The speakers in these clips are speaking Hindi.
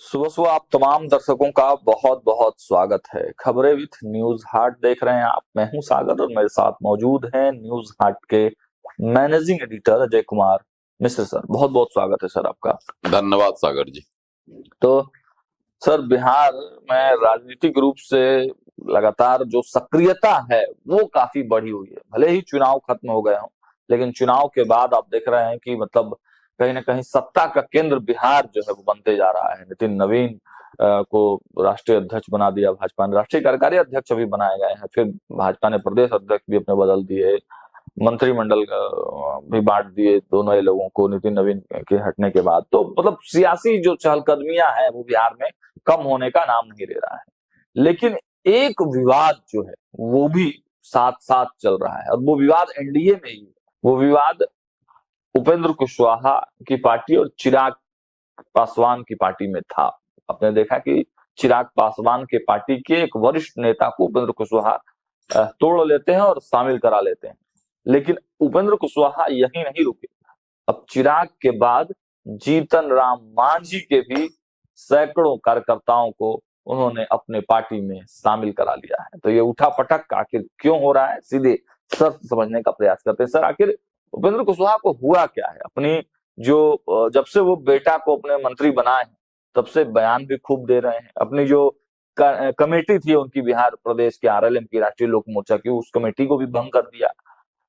सुबह सुबह आप तमाम दर्शकों का बहुत बहुत स्वागत है। खबरें विथ न्यूज हार्ट देख रहे हैं आप। मैं हूं सागर और मेरे साथ मौजूद हैं न्यूज हार्ट के managing editor Ajay Kumar Mishra sir. बहुत बहुत स्वागत है सर आपका। धन्यवाद सागर जी। तो सर, बिहार में राजनीतिक रूप से लगातार जो सक्रियता है वो काफी बढ़ी हुई है। भले ही चुनाव खत्म हो गए हों, लेकिन चुनाव के बाद आप देख रहे हैं कि मतलब कहीं ना कहीं सत्ता का केंद्र बिहार जो है वो बनते जा रहा है। नितिन नवीन को राष्ट्रीय अध्यक्ष बना दिया भाजपा ने, राष्ट्रीय कार्यकारी अध्यक्ष अभी बनाए गए हैं, फिर भाजपा ने प्रदेश अध्यक्ष भी अपने बदल दिए, मंत्रिमंडल भी बांट दिए दोनों ही लोगों को नितिन नवीन के हटने के बाद। तो मतलब सियासी जो चहलकदमियां है वो बिहार में कम होने का नाम नहीं ले रहा है। लेकिन एक विवाद जो है वो भी साथ साथ चल रहा है, और वो विवाद एनडीए में ही है। वो विवाद उपेंद्र कुशवाहा की पार्टी और चिराग पासवान की पार्टी में था। आपने देखा कि चिराग पासवान के पार्टी के एक वरिष्ठ नेता को उपेंद्र कुशवाहा तोड़ लेते हैं और शामिल करा लेते हैं। लेकिन उपेंद्र कुशवाहा यही नहीं रुके। अब चिराग के बाद जीतन राम मांझी के भी सैकड़ों कार्यकर्ताओं को उन्होंने अपने पार्टी में शामिल करा लिया है। तो ये उठा पटक आखिर क्यों हो रहा है, सीधे शर्त समझने का प्रयास करते हैं। सर, आखिर उपेंद्र कुशवाहा को हुआ क्या है? अपनी जो जब से वो बेटा को अपने मंत्री बनाए हैं तब से बयान भी खूब दे रहे हैं। अपनी जो कमेटी थी उनकी बिहार प्रदेश के आरएलएम की, राष्ट्रीय लोक मोर्चा की, उस कमेटी को भी भंग कर दिया।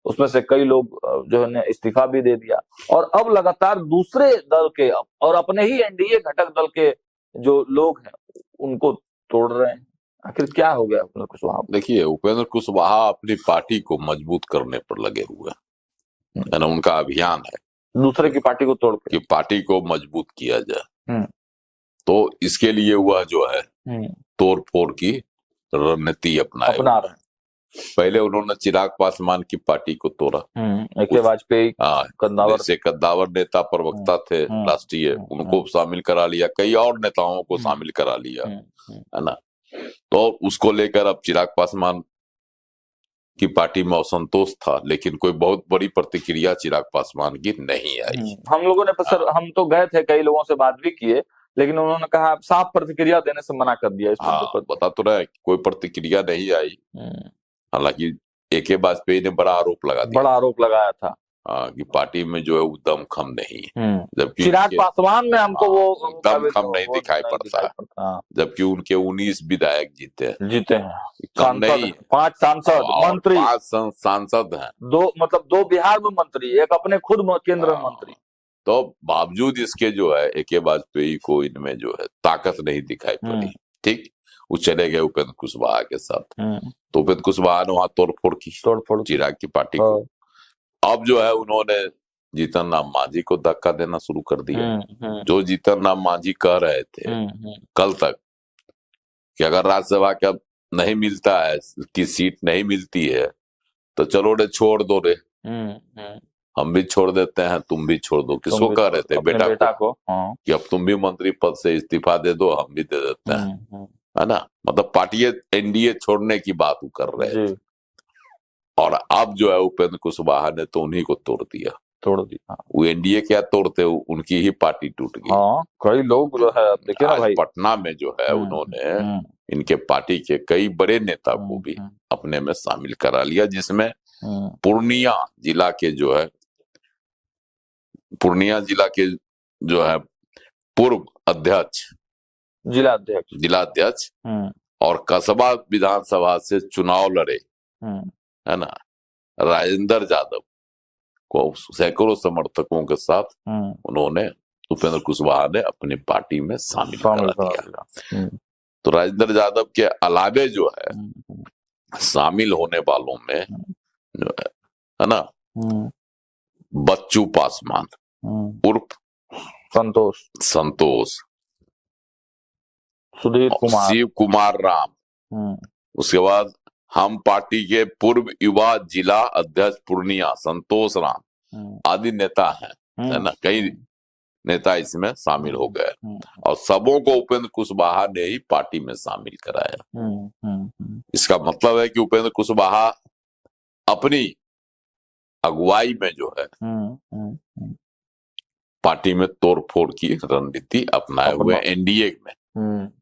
उसमें से कई लोग जो है इस्तीफा भी दे दिया। और अब लगातार दूसरे दल के और अपने ही एनडीए घटक दल के जो लोग हैं उनको तोड़ रहे हैं। आखिर क्या हो गया उपेंद्र कुशवाहा? देखिए, उपेंद्र कुशवाहा अपनी पार्टी को मजबूत करने पर लगे हुए है ना। उनका अभियान है दूसरे की पार्टी को तोड़ के कि पार्टी को मजबूत किया जाए। हम्म तो इसके लिए वह जो है तोड़ फोड़ की रणनीति अपनाए अपना हुए। रहे हैं। पहले उन्होंने चिराग पासवान की पार्टी को तोड़ा। एक वाजपेयी, कद्दावर, जैसे कद्दावर नेता प्रवक्ता थे राष्ट्रीय, उनको शामिल करा लिया, कई और नेताओं को शामिल करा लिया, है ना। तो उसको लेकर अब चिराग पासवान की पार्टी में असंतोष था, लेकिन कोई बहुत बड़ी प्रतिक्रिया चिराग पासवान की नहीं आई। हम लोगों ने सर, हम तो गए थे, कई लोगों से बात भी किए, लेकिन उन्होंने कहा, साफ प्रतिक्रिया देने से मना कर दिया इस मुद्दे पर। बता तो रहा है, कोई प्रतिक्रिया नहीं आई। हालांकि ए.के. वाजपेयी ने बड़ा आरोप लगाया था कि पार्टी में जो है वो दमखम नहीं है, जबकि चिराग पासवान में हमको वो दमखम नहीं दिखाई पड़ता है। जबकि उनके 19 विधायक जीते हैं, कम नहीं। 5 सांसद, मंत्री, 5 सांसद हैं, दो बिहार में मंत्री, एक अपने खुद केंद्र में मंत्री। तो बावजूद इसके जो है ए.के. वाजपेयी को इनमें जो है ताकत नहीं दिखाई पड़ी। ठीक, वो चले गए उपेंद्र कुशवाहा के साथ। तो उपेंद्र कुशवाहा ने वहां तोड़फोड़ की, चिराग की पार्टी को। अब जो है उन्होंने जीतन राम मांझी को धक्का देना शुरू कर दिया। जो जीतन राम मांझी कह रहे थे कल तक कि अगर राज्यसभा का नहीं मिलता है, की सीट नहीं मिलती है, तो चलो रे छोड़ दो रे, हम भी छोड़ देते हैं, तुम भी छोड़ दो। किसको कह रहे थे? बेटा को कि अब तुम भी मंत्री पद से इस्तीफा दे दो, हम भी दे देते हैं, है ना। मतलब पार्टी एनडीए छोड़ने की बात वो कर रहे थे। और अब जो है उपेंद्र कुशवाहा ने तो उन्हीं को तोड़ दिया। वो एनडीए क्या तोड़ते, उनकी ही पार्टी टूट गई। कई लोग जो है, देखिए ना भाई, पटना में जो है उन्होंने इनके पार्टी के कई बड़े नेता को भी अपने में शामिल करा लिया, जिसमें पूर्णिया जिला के जो है पूर्व अध्यक्ष, जिलाध्यक्ष और कसबा विधानसभा से चुनाव लड़े, है ना, राजेंद्र यादव को सैकड़ों समर्थकों के साथ उन्होंने उपेंद्र कुशवाहा ने अपनी पार्टी में शामिल करा दिया। तो राजेंद्र यादव के अलावे जो है शामिल होने वालों में जो है ना, बच्चू पासवान उर्फ संतोष, सुधीर कुमार, शिव कुमार राम, उसके बाद हम पार्टी के पूर्व युवा जिला अध्यक्ष पूर्णिया संतोष राम आदि नेता हैं, है ना। कई नेता इसमें शामिल हो गए और सबों को उपेंद्र कुशवाहा ने ही पार्टी में शामिल कराया। इसका मतलब है कि उपेंद्र कुशवाहा अपनी अगुवाई में जो है पार्टी में तोड़फोड़ की रणनीति अपनाए हुए, एनडीए में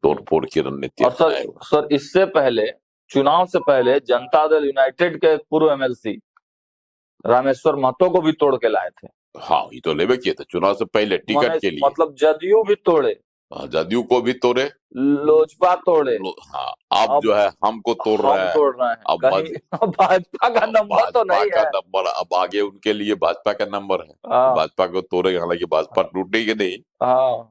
तोड़फोड़ की रणनीति और अपनाए हुए। सर इससे पहले, चुनाव से पहले जनता दल यूनाइटेड के पूर्व एमएलसी रामेश्वर महतो को भी तोड़ के लाए थे। हाँ, ये तो लेवे किए थे चुनाव से पहले टिकट के लिए। मतलब जदयू भी तोड़े, जदयू को भी तोड़े, लोजपा तोड़े। हाँ, अब जो है हमको तोड़ रहे हैं। अब भाजपा का नंबर तो नहीं है। नंबर अब आगे उनके लिए भाजपा का नंबर है, भाजपा को तोड़ेगा। हालांकि भाजपा टूटेगी नहीं।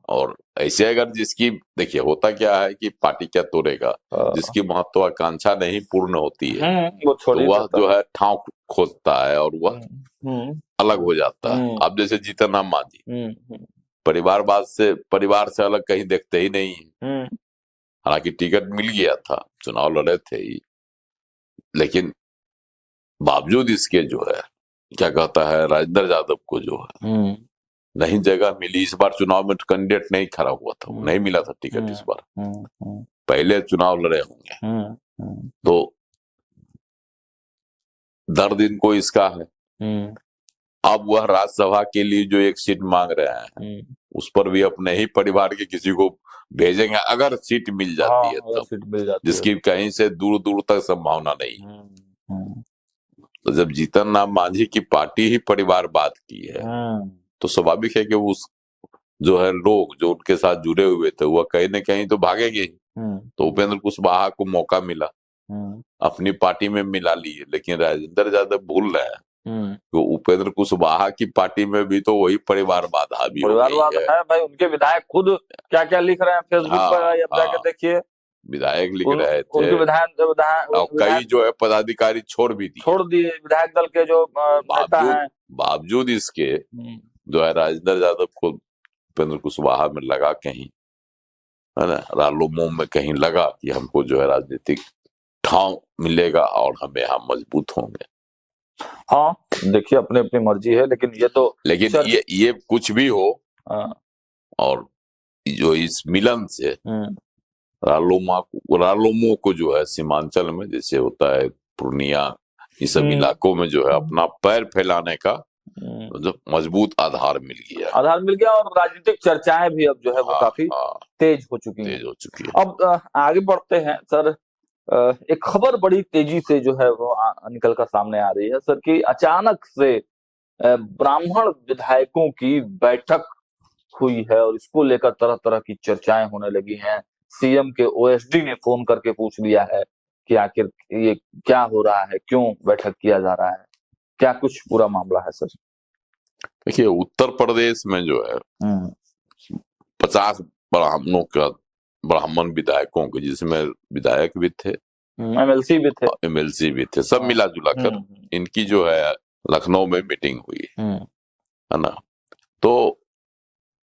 और ऐसे अगर जिसकी, देखिए होता क्या है कि पार्टी क्या तोड़ेगा, जिसकी महत्वाकांक्षा नहीं पूर्ण होती है तो वह जो है ठाव खोजता है और वह अलग हो जाता है। अब जैसे जीतन राम मांझी परिवार से अलग कहीं देखते ही नहीं है। हालांकि टिकट मिल गया था, चुनाव लड़े थे ही, लेकिन बावजूद इसके जो है क्या कहता है राजेंद्र यादव को जो है नहीं जगह मिली। इस बार चुनाव में कैंडिडेट नहीं खड़ा हुआ था, नहीं मिला था टिकट इस बार। पहले चुनाव लड़े होंगे तो दर्द इनको इसका है। अब वह राज्यसभा के लिए जो एक सीट मांग रहे हैं उस पर भी अपने ही परिवार के किसी को भेजेंगे अगर सीट मिल जाती है तब, जिसकी कहीं से दूर दूर तक संभावना नहीं। तो जब जीतन राम मांझी की पार्टी ही परिवारवाद की है तो स्वाभाविक है कि उस जो है लोग जो उनके साथ जुड़े हुए थे वह कहीं न कहीं तो भागेंगे। तो उपेंद्र कुशवाहा को मौका मिला, अपनी पार्टी में मिला लिए, लेकिन राजेंद्र यादव भूल रहे हैं तो उपेंद्र कुशवाहा की पार्टी में भी तो वही परिवारवाद हावी हो गई है। भाई उनके विधायक खुद क्या क्या लिख रहे हैं फेसबुक पर, जाकर देखिए। विधायक लिख रहे थे, उनके विधायक कई जो है पदाधिकारी छोड़ दिए विधायक दल के जो नेता हैं। बावजूद इसके जो है राजेंद्र यादव को उपेंद्र कुशवाहा में लगा कहीं, है ना, रालोमो में कहीं लगा कि हमको जो है राजनीतिक ठाव मिलेगा और हम यहाँ मजबूत होंगे। हाँ देखिए अपनी अपनी मर्जी है, लेकिन ये कुछ भी हो और जो इस मिलन से रालोमो को जो है सीमांचल में जैसे होता है पूर्णिया इस सब इलाकों में जो है अपना पैर फैलाने का जो मजबूत आधार मिल गया और राजनीतिक चर्चाएं भी अब जो है वो काफी तेज हो चुकी है। अब आगे बढ़ते हैं सर। एक खबर बड़ी तेजी से जो है वो निकल कर सामने आ रही है सर कि अचानक से ब्राह्मण विधायकों की बैठक हुई है और इसको लेकर तरह तरह की चर्चाएं होने लगी हैं। सीएम के ओएसडी ने फोन करके पूछ लिया है कि आखिर ये क्या हो रहा है, क्यों बैठक किया जा रहा है, क्या कुछ पूरा मामला है सर? देखिए उत्तर प्रदेश में जो है 50 ब्राह्मण विधायकों के, जिसमें विधायक भी थे, एमएलसी भी थे, सब मिला जुला कर इनकी जो है लखनऊ में मीटिंग हुई है ना। तो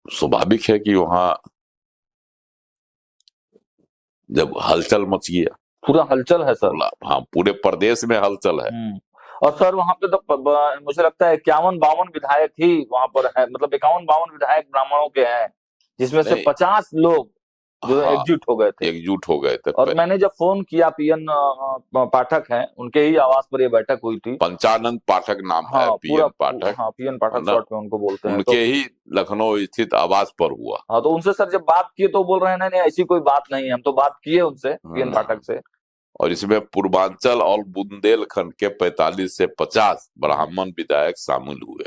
स्वाभाविक है कि वहां जब हलचल मच गया, पूरा हलचल है सर। हाँ पूरे प्रदेश में हलचल है। और सर वहां पे तो मुझे लगता है 51-52 विधायक ही वहां पर है, मतलब 51-52 विधायक ब्राह्मणों के हैं, जिसमें से 50 लोग जो एकजुट हो गए थे। और मैंने जब फोन किया, पीएन पाठक हैं, उनके ही आवास पर ये बैठक हुई थी। पंचानंद पाठक नाम है, पीएन पाठक। हाँ पीएन पाठक शॉर्ट में उनको बोलते हैं। उनके ही लखनऊ स्थित आवास पर हुआ। हाँ तो उनसे सर जब बात किए तो बोल रहे हैं नहीं ऐसी कोई बात नहीं है, हम तो बात किए उनसे, पीएन पाठक से। और इसमें पूर्वांचल और बुंदेलखंड के 45 से 50 ब्राह्मण विधायक शामिल हुए।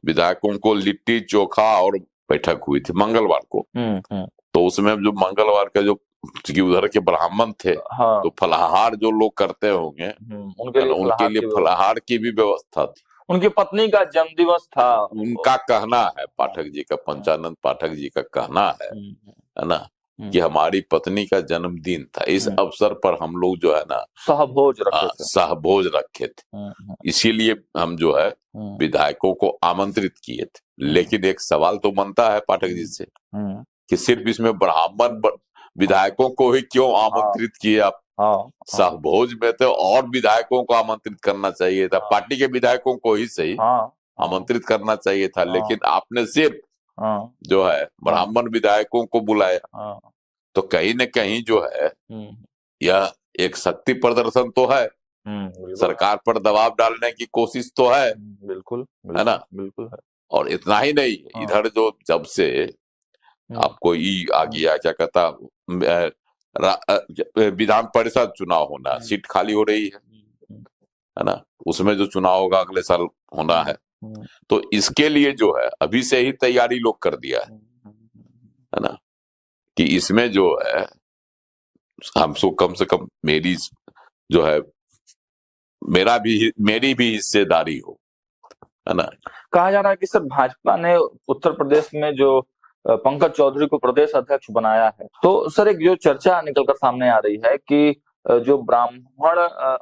विधायकों को लिट्टी चोखा और बैठक हुई थी मंगलवार को। तो उसमें जो मंगलवार का जो उधर के ब्राह्मण थे, हाँ। तो फलाहार जो लोग करते होंगे उनके लिए फलाहार की भी व्यवस्था थी। उनकी पत्नी का जन्मदिवस था, उनका कहना है, पाठक जी का, पंचानंद पाठक जी का कहना है ना, कि हमारी पत्नी का जन्मदिन था, इस अवसर पर हम लोग जो है ना सहभोज रखे थे, इसीलिए हम जो है विधायकों को आमंत्रित किए थे। लेकिन एक सवाल तो बनता है पाठक जी से कि सिर्फ इसमें ब्राह्मण विधायकों को ही क्यों आमंत्रित किए आप? सहभोज में तो और विधायकों को आमंत्रित करना चाहिए था, पार्टी के विधायकों को ही सही आमंत्रित करना चाहिए था, लेकिन आपने सिर्फ जो है ब्राह्मण विधायकों को बुलाया। तो कहीं न कहीं जो है यह एक शक्ति प्रदर्शन तो है, सरकार पर दबाव डालने की कोशिश तो है, बिल्कुल है ना। बिल्कुल है। और इतना ही नहीं, इधर जो जब से आपको आ गया, क्या कहता, विधान परिषद चुनाव होना, सीट खाली हो रही है ना, उसमें जो चुनाव होगा अगले साल होना है, तो इसके लिए जो है अभी से ही तैयारी लोग कर दिया है ना, कि इसमें जो है हमको कम से कम मेरी जो है मेरी भी हिस्सेदारी हो, है ना। कहा जा रहा है कि सर भाजपा ने उत्तर प्रदेश में जो पंकज चौधरी को प्रदेश अध्यक्ष बनाया है, तो सर एक जो चर्चा निकलकर सामने आ रही है कि जो ब्राह्मण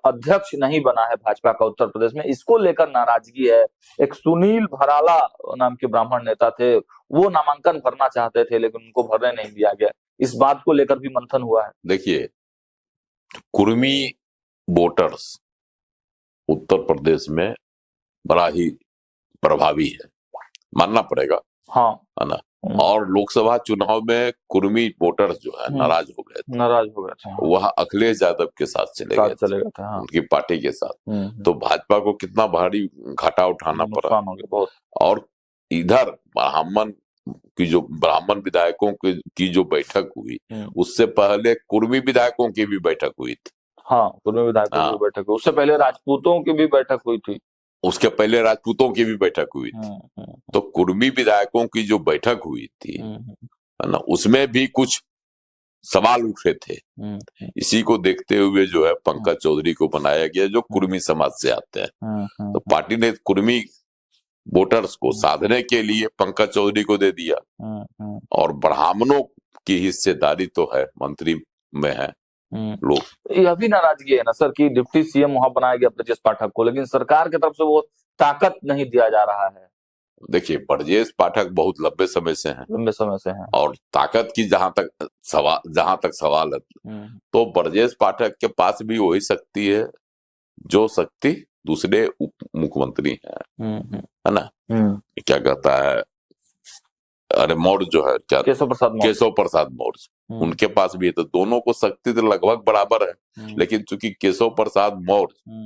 अध्यक्ष नहीं बना है भाजपा का उत्तर प्रदेश में, इसको लेकर नाराजगी है। एक सुनील भराला नाम के ब्राह्मण नेता थे, वो नामांकन भरना चाहते थे लेकिन उनको भरने नहीं दिया गया। इस बात को लेकर भी मंथन हुआ है। देखिए, कुर्मी वोटर्स उत्तर प्रदेश में बड़ा ही प्रभावी है, मानना पड़ेगा, हाँ, है ना। और लोकसभा चुनाव में कुर्मी वोटर्स जो है नाराज हो गए थे, वह अखिलेश यादव के साथ चले गए थे, हाँ। उनकी पार्टी के साथ, तो भाजपा को कितना भारी घाटा उठाना पड़ा बहुत। और इधर ब्राह्मण विधायकों की जो बैठक हुई, उससे पहले कुर्मी विधायकों की भी बैठक हुई थी, हाँ, कुर्मी विधायकों की बैठक, उससे पहले राजपूतों की भी बैठक हुई थी, उसके पहले राजपूतों की भी बैठक हुई थी। तो कुर्मी विधायकों की जो बैठक हुई थी, है ना, उसमें भी कुछ सवाल उठे थे। इसी को देखते हुए जो है पंकज चौधरी को बनाया गया, जो कुर्मी समाज से आते हैं। तो पार्टी ने कुर्मी वोटर्स को साधने के लिए पंकज चौधरी को दे दिया, और ब्राह्मणों की हिस्सेदारी तो है, मंत्री में है लोग। यह भी नाराजगी है ना सर कि डिप्टी सीएम वहां बनाया गया ब्रजेश पाठक को, लेकिन सरकार की तरफ से वो ताकत नहीं दिया जा रहा है। देखिए, ब्रजेश पाठक बहुत लंबे समय से हैं, और ताकत की जहां तक सवाल है, तो ब्रजेश पाठक के पास भी वही शक्ति है जो शक्ति दूसरे उप मुख्यमंत्री है ना। क्या कहता है, अरे मौर्य जो है, क्या केशव प्रसाद मौर्य, उनके पास भी है, तो दोनों को शक्ति तो लगभग बराबर है। लेकिन चूंकि केशव प्रसाद मौर्य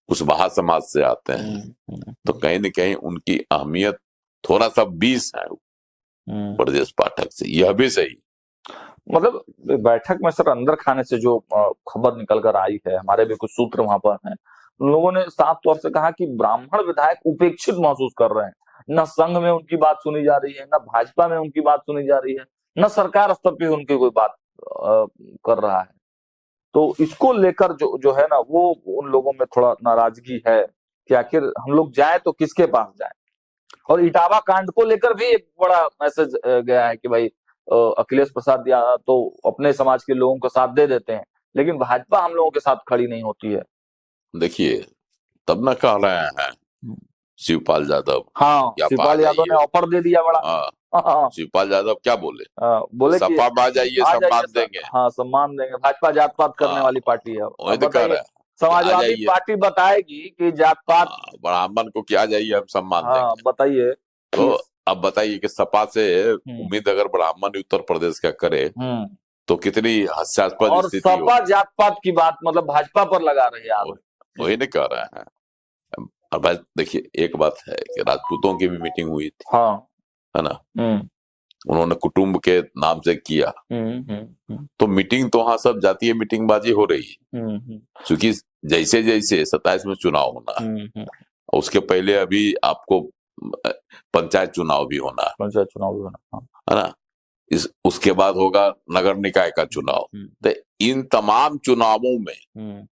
कुशवाहा समाज से आते हैं, तो कहीं न कहीं उनकी अहमियत थोड़ा सा 20 है ब्रजेश पाठक से, यह भी सही। मतलब बैठक में सर अंदर खाने से जो खबर निकल कर आई है, हमारे भी कुछ सूत्र वहां पर हैं, उन लोगों ने साफ तौर से कहा कि ब्राह्मण विधायक उपेक्षित महसूस कर रहे हैं। न संघ में उनकी बात सुनी जा रही है, न भाजपा में उनकी बात सुनी जा रही है, न सरकार स्तर पे उनकी कोई बात कर रहा है। तो इसको लेकर जो है ना, वो उन लोगों में थोड़ा नाराजगी है कि आखिर हम लोग जाए तो किसके पास जाए। और इटावा कांड को लेकर भी एक बड़ा मैसेज गया है कि भाई अखिलेश प्रसाद यादव तो अपने समाज के लोगों को साथ दे देते हैं, लेकिन भाजपा हम लोगों के साथ खड़ी नहीं होती है। देखिए, तब न कह रहे हैं शिवपाल यादव, हाँ, शिवपाल यादव ने ऑफर दे दिया बड़ा। हाँ, शिवपाल यादव क्या बोले, बोले सपा में आ जाइए, सम्मान देंगे। हाँ, सम्मान देंगे। भाजपा जात पात करने वाली पार्टी है। समाजवादी पार्टी बताएगी कि जात पात, ब्राह्मण को क्या जाइए, हम सम्मान देंगे। बताइए। तो अब बताइए कि सपा से उम्मीद अगर ब्राह्मण उत्तर प्रदेश का करे, तो कितनी हास्यास्पद स्थिति हो। सपा जात पात की बात मतलब भाजपा पर लगा रही है, वही नहीं कह रहे हैं। अब देखिए, एक बात है कि राजपूतों की भी मीटिंग हुई थी, हाँ, है ना, उन्होंने कुटुंब के नाम से किया, तो मीटिंग तो वहां सब जातीय मीटिंगबाजी हो रही है, क्योंकि जैसे जैसे 27 में चुनाव होना है, उसके पहले अभी आपको पंचायत चुनाव भी होना है ना, उसके बाद होगा नगर निकाय का चुनाव। तो इन तमाम चुनावों में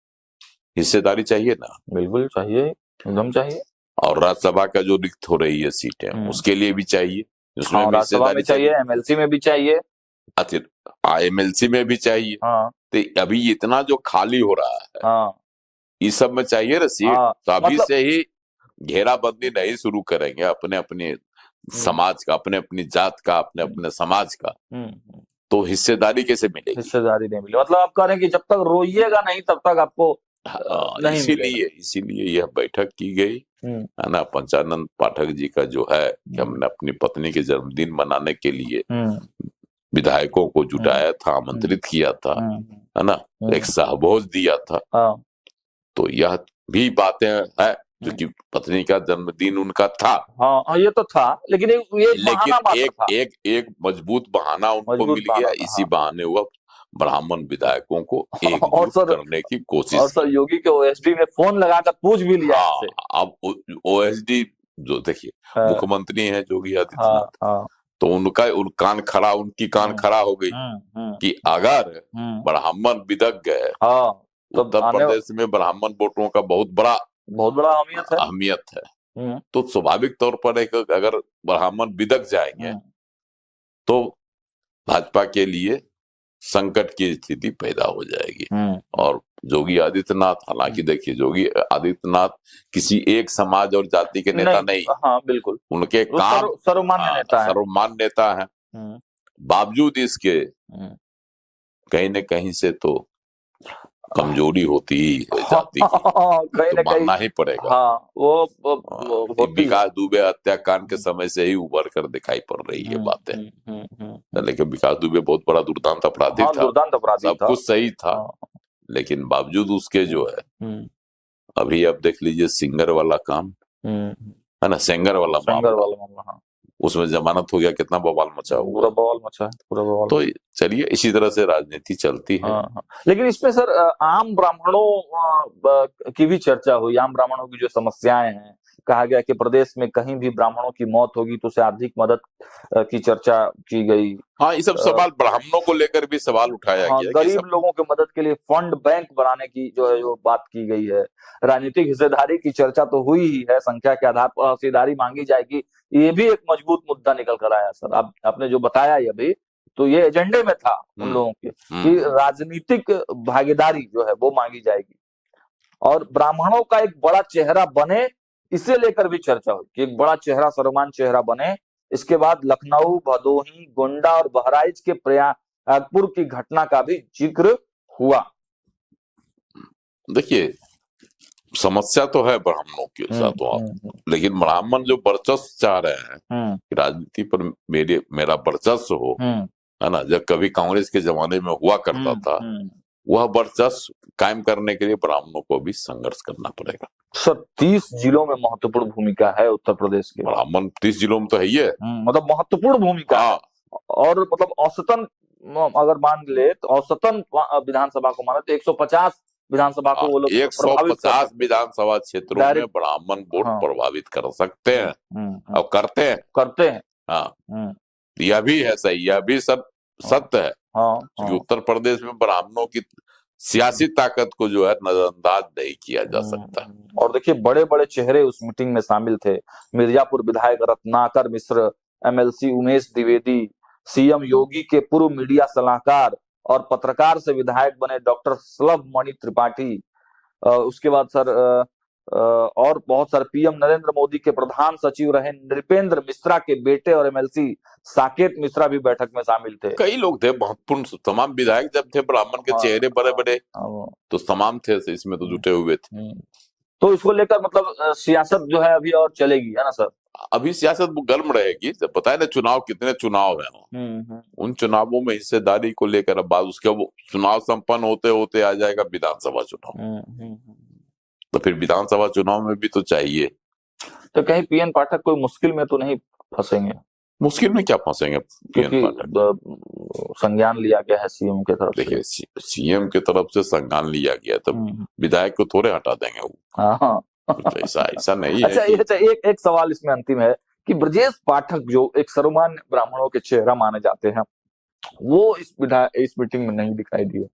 हिस्सेदारी चाहिए ना, बिल्कुल चाहिए, एकदम चाहिए। और राज्यसभा का जो रिक्त हो रही है सीटें, उसके लिए भी चाहिए, उसमें भी हिस्सेदारी चाहिए, एमएलसी में भी चाहिए, एमएलसी में भी चाहिए। तो अभी इतना जो खाली हो रहा है, इस सब में चाहिए ना सीट। तो अभी से ही घेराबंदी नहीं शुरू करेंगे अपने अपने समाज का, अपने अपनी जात का, अपने अपने समाज का, तो हिस्सेदारी कैसे मिलेगी? हिस्सेदारी नहीं मिलेगी। मतलब आप कह रहे हैं कि जब तक रोइएगा नहीं तब तक आपको इसीलिए यह बैठक की गई, है ना। पंचानंद पाठक जी का जो है कि हमने अपनी पत्नी के जन्मदिन मनाने के लिए विधायकों को जुटाया था, आमंत्रित किया था, है ना, एक सहभोज दिया था। तो यह भी बातें है क्योंकि पत्नी का जन्मदिन उनका था। हाँ ये तो था, लेकिन ये बहाना मात्र था। एक मजबूत बहाना उनको मजबूत मिल बहाना गया। था, इसी हाँ। बहाने हुआ ब्राह्मण विधायकों को और एकजुट सर करने की कोशिश और सर की। योगी के ओएसडी ने फोन लगाकर पूछ भी लिया हाँ, इनसे। अब ओएसडी जो देखिए हाँ मुख्यमंत्री हैं योगी हाँ आदित्यनाथ, हाँ। तो उनकी कान खड़ा हो गई कि अगर ब्राह्मण बिदक गए, हाँ तो उत्तर प्रदेश में ब्राह्मण वोटों का बहुत बड़ा अहमियत है, तो स्वाभाविक तौर पर एक अगर ब्राह्मण बिदक जाएंगे तो भाजपा के लिए संकट की स्थिति पैदा हो जाएगी। और योगी आदित्यनाथ, हालांकि देखिए योगी आदित्यनाथ किसी एक समाज और जाति के नेता नहीं, हाँ बिल्कुल, उनके काम सर्वमान्य नेता है, सर्वमान्य नेता है। बावजूद इसके कहीं न कहीं से तो कमजोरी होती ही है जाति की, कहीं तो मानना ही पड़ेगा। हाँ वो विकास दुबे हत्याकांड के समय से ही उभर कर दिखाई पड़ रही है बातें। लेकिन विकास दुबे बहुत बड़ा दुर्दांत अपराधी था, सब कुछ सही था, लेकिन बावजूद उसके जो है अभी आप देख लीजिए सिंगर वाला काम है ना, सेंगर वाला मामला, उसमें जमानत हो गया, कितना बवाल मचा हुआ, पूरा बवाल। तो चलिए इसी तरह से राजनीति चलती है। लेकिन इसमें सर आम ब्राह्मणों की भी चर्चा हुई, आम ब्राह्मणों की जो समस्याएं हैं, कहा गया कि प्रदेश में कहीं भी ब्राह्मणों की मौत होगी तो उसे आर्थिक मदद की चर्चा की गई। हाँ, ये सब सवाल ब्राह्मणों को लेकर भी सवाल उठाया गया। गरीब लोगों की मदद के लिए फंड बैंक बनाने की जो बात की गई है। राजनीतिक हिस्सेदारी की चर्चा तो हुई ही है, संख्या के आधार पर हिस्सेदारी मांगी जाएगी, ये भी एक मजबूत मुद्दा निकल कर आया सर। आपने जो बताया ये भी, तो ये एजेंडे में था उन लोगों के कि राजनीतिक भागीदारी जो है वो मांगी जाएगी और ब्राह्मणों का एक बड़ा चेहरा बने, इसे लेकर भी चर्चा हुई कि एक बड़ा चेहरा, सर्वमान्य चेहरा बने। इसके बाद लखनऊ, भदोही, गोंडा और बहराइच के प्रयागपुर की घटना का भी जिक्र हुआ। देखिए समस्या तो है ब्राह्मणों के साथ वहां, लेकिन ब्राह्मण जो वर्चस्व चाह रहे हैं कि राजनीति पर मेरा वर्चस्व हो, है ना, जब कभी कांग्रेस के जमाने में हुआ करता था, वह वर्चस्व कायम करने के लिए ब्राह्मणों को भी संघर्ष करना पड़ेगा। सर 30 जिलों में महत्वपूर्ण भूमिका है उत्तर प्रदेश के। ब्राह्मण 30 जिलों में तो है ही है, मतलब महत्वपूर्ण भूमिका है। और मतलब औसतन अगर मान ले तो औसतन विधानसभा को माने तो 150 विधानसभा को वो लोग 150 विधानसभा क्षेत्रों में ब्राह्मण वोट प्रभावित कर सकते हैं और करते हैं। हाँ, यह भी है सही, यह भी सब सत्य है, क्योंकि उत्तर प्रदेश में ब्राह्मणों की सियासी ताकत को जो है नजरअंदाज नहीं किया जा सकता। और देखिए बड़े बड़े चेहरे उस मीटिंग में शामिल थे। मिर्जापुर विधायक रत्नाकर मिश्र, एमएलसी उमेश द्विवेदी, सीएम योगी के पूर्व मीडिया सलाहकार और पत्रकार से विधायक बने डॉक्टर सुलभ मणि त्रिपाठी। उसके बाद सर और बहुत सारे पीएम नरेंद्र मोदी के प्रधान सचिव रहे नृपेंद्र मिश्रा के बेटे और एमएलसी साकेत मिश्रा भी बैठक में शामिल थे। कई लोग थे, महत्वपूर्ण तमाम विधायक जब थे, ब्राह्मण के चेहरे बड़े बड़े तो तमाम थे, इसमें तो जुटे हुए थे। तो इसको लेकर मतलब सियासत जो है अभी और चलेगी, है ना सर? अभी सियासत गर्म रहेगी। पता है ना चुनाव, कितने चुनाव हैं, उन चुनावों में हिस्सेदारी को लेकर अब बात, उसके वो चुनाव संपन्न होते होते आ जाएगा विधानसभा चुनाव, तो फिर विधानसभा चुनाव में भी तो चाहिए। तो कहीं पीएन पाठक कोई मुश्किल में तो नहीं फंसेंगे? मुश्किल में क्या फंसेंगे, क्योंकि संज्ञान लिया गया है सीएम के तरफ। देखिए सीएम के तरफ से संज्ञान लिया गया, तो विधायक को थोड़े हटा देंगे वो। ऐसा नहीं है। अच्छा एक सवाल इसमें अंतिम है कि ब्रजेश पाठक जो एक सर्वमान्य ब्राह्मणों के चेहरा माने जाते हैं, वो इस मीटिंग में नहीं दिखाई दिए।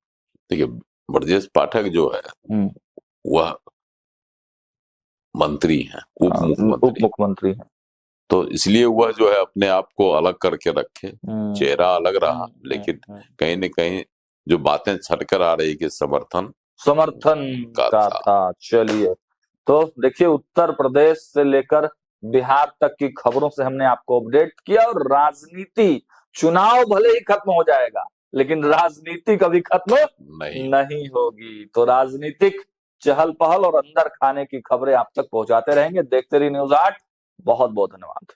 देखिए ब्रजेश पाठक जो है वह मंत्री है, उप मुख्यमंत्री है, तो इसलिए वह जो है अपने आप को अलग करके रखे, चेहरा अलग रहा, लेकिन कहीं न कहीं जो बातें छटकर आ रही कि समर्थन का था। चलिए, तो देखिए उत्तर प्रदेश से लेकर बिहार तक की खबरों से हमने आपको अपडेट किया। और राजनीति, चुनाव भले ही खत्म हो जाएगा लेकिन राजनीति कभी खत्म नहीं होगी। तो राजनीतिक चहल पहल और अंदर खाने की खबरें आप तक पहुंचाते रहेंगे। देखते रहिए न्यूज़ 8। बहुत बहुत धन्यवाद।